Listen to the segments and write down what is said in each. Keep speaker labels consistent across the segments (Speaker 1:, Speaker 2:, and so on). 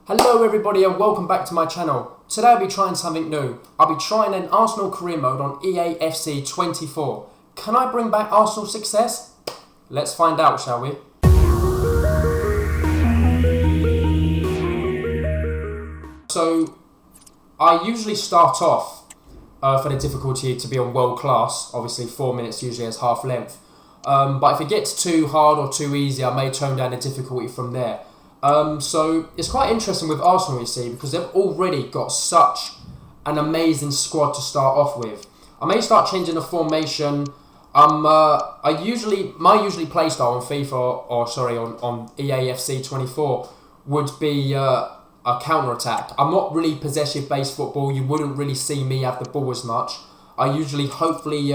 Speaker 1: Hello everybody and welcome back to my channel. Today I'll be trying something new. I'll be trying an Arsenal career mode on EAFC 24. Can I bring back Arsenal success? Let's find out, shall we? So, I usually start off for the difficulty to be on world class. Obviously 4 minutes usually as half length. But if it gets too hard or too easy, I may tone down the difficulty from there. So it's quite interesting with Arsenal, you see, because they've already got such an amazing squad to start off with. I may start changing the formation. My usually play style on FIFA, on EAFC 24 would be a counter-attack. I'm not really possessive-based football. You wouldn't really see me have the ball as much. I usually, hopefully,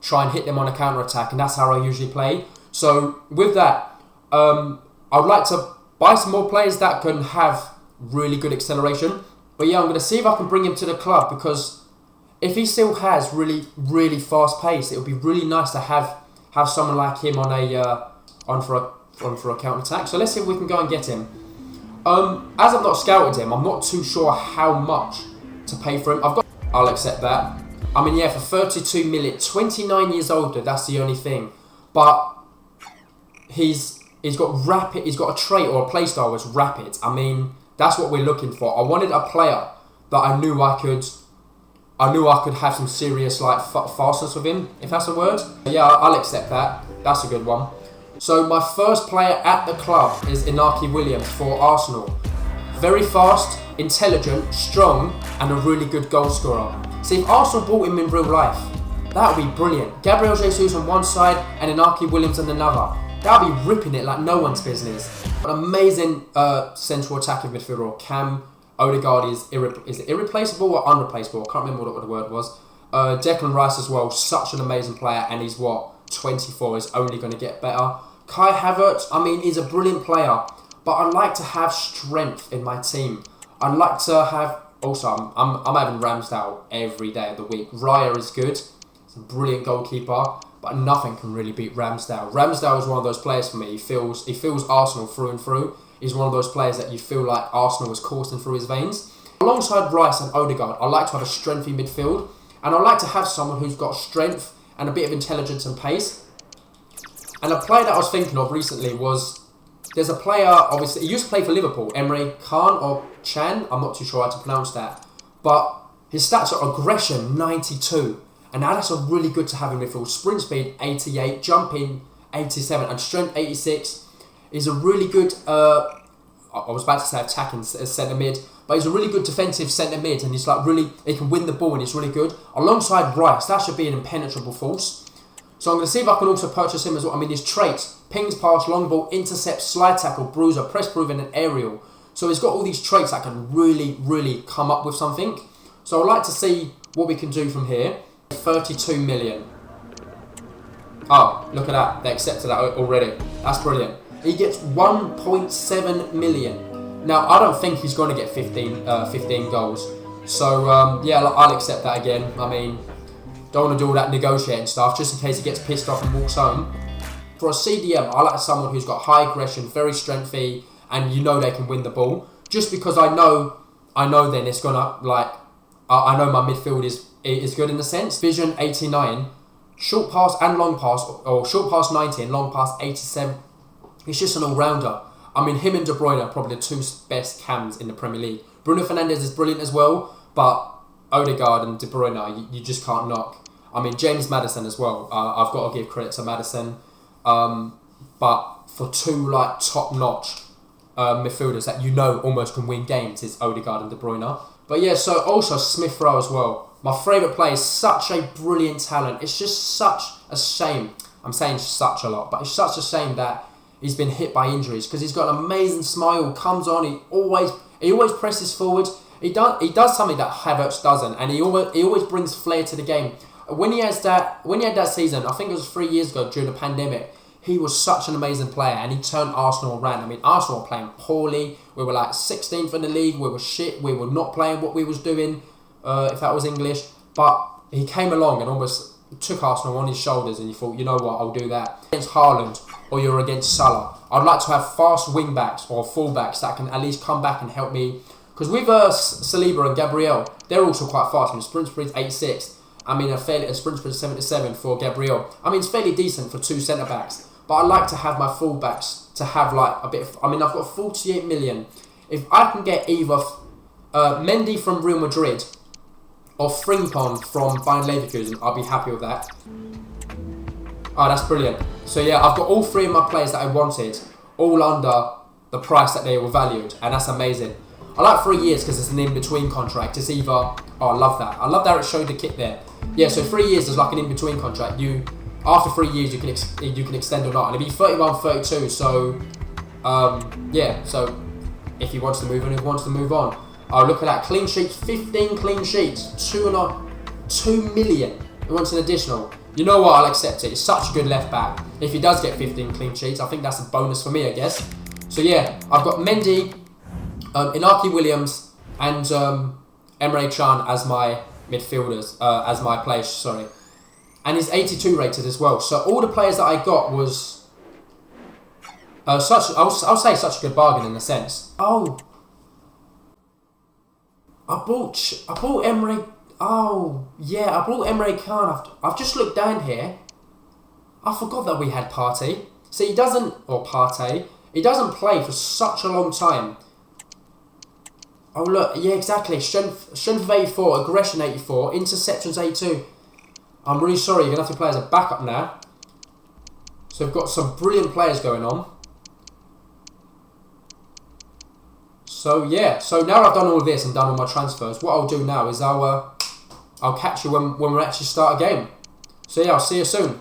Speaker 1: try and hit them on a counter-attack, and that's how I usually play. So with that, I would like to buy some more players that can have really good acceleration. But yeah, I'm going to see if I can bring him to the club, because if he still has really fast pace, it would be really nice to have someone like him on for a counter attack. So let's see if we can go and get him. As I've not scouted him, I'm not too sure how much to pay for him. I'll accept that. I mean, yeah, for 32 million, 29 years older. That's the only thing. But he's got a trait or a play style that's rapid. I mean, that's what we're looking for. I wanted a player that I knew I could have some serious fastness with him, if that's a word. Yeah, I'll accept that. That's a good one. So my first player at the club is Inaki Williams for Arsenal. Very fast, intelligent, strong, and a really good goal scorer. See, if Arsenal bought him in real life, that would be brilliant. Gabriel Jesus on one side and Inaki Williams on another. That would be ripping it like no one's business. An amazing central attacking midfielder. Cam Odegaard is it irreplaceable or unreplaceable? I can't remember what the word was. Declan Rice as well, such an amazing player, and he's 24, is only going to get better. Kai Havertz, I mean, he's a brilliant player, but I'd like to have strength in my team. I'd like to have, also, I'm having Ramsdale every day of the week. Raya is good, he's a brilliant goalkeeper, but nothing can really beat Ramsdale. Ramsdale is one of those players for me. He feels Arsenal through and through. He's one of those players that you feel like Arsenal is coursing through his veins. Alongside Rice and Odegaard, I like to have a strengthy midfield, and I like to have someone who's got strength and a bit of intelligence and pace. And a player that I was thinking of recently was, there's a player, obviously, he used to play for Liverpool, Emre Can or Chan, I'm not too sure how to pronounce that, but his stats are aggression 92. And now that's a really good to have in midfield. Sprint speed 88, jumping 87, and strength 86. He's a really good, I was about to say attacking centre mid, but he's a really good defensive centre mid, and he's he can win the ball, and he's really good. Alongside Rice, that should be an impenetrable force. So I'm going to see if I can also purchase him as well. I mean, his traits: pings, pass, long ball, intercept, slide tackle, bruiser, press proven, and aerial. So he's got all these traits that can really come up with something. So I'd like to see what we can do from here. 32 million. Oh, look at that. They accepted that already. That's brilliant. He gets 1.7 million. Now, I don't think he's going to get 15 goals. So, yeah, I'll accept that again. I mean, don't want to do all that negotiating stuff, just in case he gets pissed off and walks home. For a CDM, I like someone who's got high aggression, very strengthy, and you know they can win the ball. Just because I know then it's going to, I know my midfield is good in the sense. Vision 89, short pass and long pass, or short pass 90 and long pass 87. He's just an all-rounder. I mean, him and De Bruyne are probably the two best cams in the Premier League. Bruno Fernandes is brilliant as well, but Odegaard and De Bruyne, you just can't knock. I mean, James Maddison as well. I've got to give credit to Maddison. But for two top-notch midfielders that you know almost can win games is Odegaard and De Bruyne. But yeah, so also Smith Rowe as well. My favourite player is such a brilliant talent. It's just such a shame. I'm saying such a lot, but it's such a shame that he's been hit by injuries, because he's got an amazing smile, comes on, he always presses forward. He does something that Havertz doesn't, and he always brings flair to the game. When he had that season, I think it was 3 years ago during the pandemic, he was such an amazing player, and he turned Arsenal around. I mean, Arsenal were playing poorly. We were 16th in the league. We were shit. We were not playing what we was doing, if that was English. But he came along and almost took Arsenal on his shoulders and you thought, you know what, I'll do that. Against Haaland or you're against Salah, I'd like to have fast wing backs or full backs that can at least come back and help me. Because with Saliba and Gabriel, they're also quite fast. I mean, sprint speed's 86. I mean, a sprint speed 77 for Gabriel. I mean, it's fairly decent for two centre backs. But I like to have my full backs to have like a bit of, I mean, I've got 48 million. If I can get either Mendy from Real Madrid or Frimpong from Bayern Leverkusen, I'll be happy with that. Oh, that's brilliant. So yeah, I've got all three of my players that I wanted, all under the price that they were valued, and that's amazing. I like 3 years because it's an in-between contract. It's either, oh, I love that. I love that it showed the kit there. Yeah, so 3 years is like an in-between contract. After 3 years, you can extend or not, and it'll be 31, 32. So, yeah. So, if he wants to move on, he wants to move on. Oh, look at that, clean sheets, 15 clean sheets, 2 million. He wants an additional. You know what? I'll accept it. It's such a good left back. If he does get 15 clean sheets, I think that's a bonus for me, I guess. So yeah, I've got Mendy, Inaki Williams, and Emre Can as my midfielders, as my players. Sorry, and he's 82 rated as well. So all the players that I got was I'll say such a good bargain in a sense. Oh, I bought Emre. Oh, yeah, I brought Emre Can. I've just looked down here. I forgot that we had Partey. See, he doesn't play for such a long time. Oh, look, yeah, exactly. Strength of 84, aggression 84, interceptions 82. I'm really sorry, you're going to have to play as a backup now. So we've got some brilliant players going on. So, yeah, so now I've done all this and done all my transfers, what I'll do now is I'll catch you when we actually start a game. So yeah, I'll see you soon.